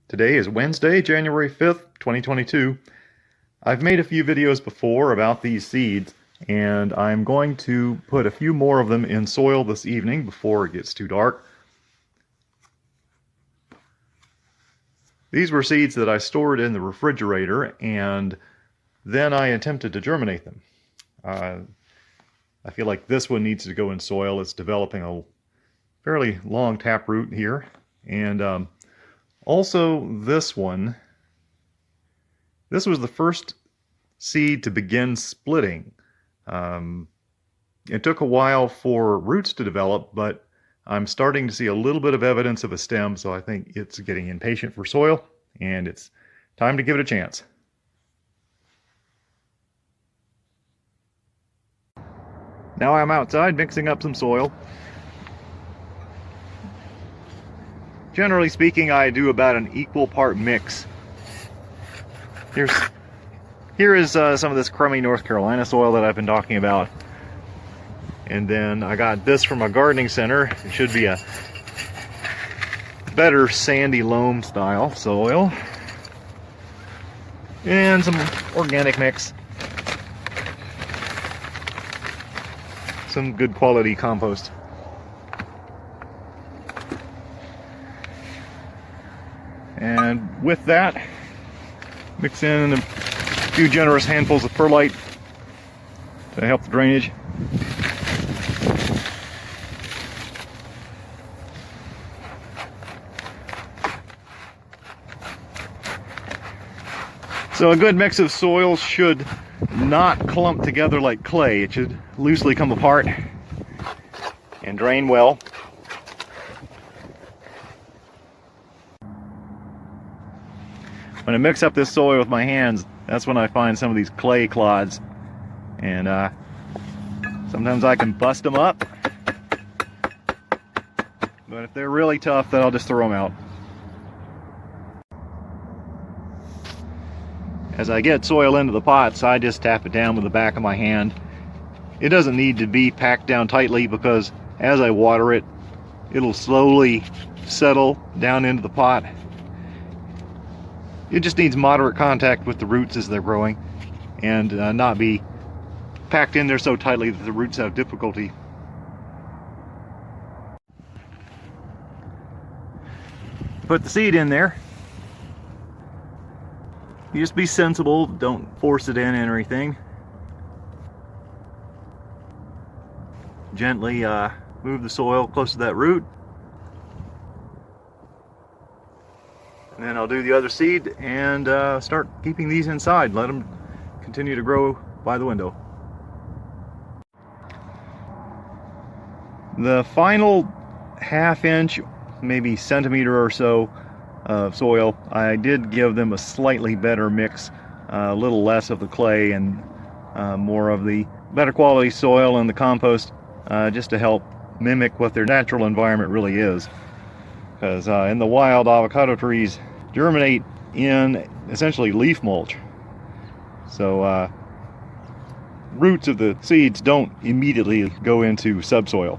Today is Wednesday, January 5th, 2022. I've made a few videos before about these seeds, and I'm going to put a few more of them in soil this evening before it gets too dark. These were seeds that I stored in the refrigerator, and then I attempted to germinate them. I feel like this one needs to go in soil. It's developing a fairly long taproot here, and also this one. This was the first seed to begin splitting. It took a while for roots to develop, but I'm starting to see a little bit of evidence of a stem, so I think it's getting impatient for soil, and it's time to give it a chance. Now I'm outside mixing up some soil. Generally speaking, I do about an equal part mix. Here is some of this crummy North Carolina soil that I've been talking about. And then I got this from a gardening center. It should be a better sandy loam style soil. And some organic mix. Some good quality compost. And with that, mix in a few generous handfuls of perlite to help the drainage. So a good mix of soils should not clump together like clay. It should loosely come apart and drain well. When I mix up this soil with my hands, that's when I find some of these clay clods, and sometimes I can bust them up, but if they're really tough, then I'll just throw them out. As I get soil into the pots, I just tap it down with the back of my hand. It doesn't need to be packed down tightly, because as I water it, it'll slowly settle down into the pot. It just needs moderate contact with the roots as they're growing, and not be packed in there so tightly that the roots have difficulty. Put the seed in there. You just be sensible, don't force it in and everything. Gently move the soil close to that root. And then I'll do the other seed and start keeping these inside. Let them continue to grow by the window. The final half-inch, maybe centimeter or so of soil, I did give them a slightly better mix, a little less of the clay and more of the better quality soil and the compost, just to help mimic what their natural environment really is. Because in the wild, avocado trees germinate in essentially leaf mulch. So roots of the seeds don't immediately go into subsoil.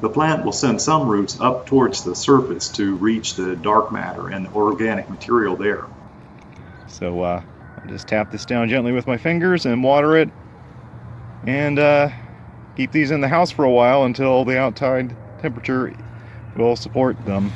The plant will send some roots up towards the surface to reach the dark matter and the organic material there. So I just tap this down gently with my fingers and water it, and keep these in the house for a while until the outside temperature will support them.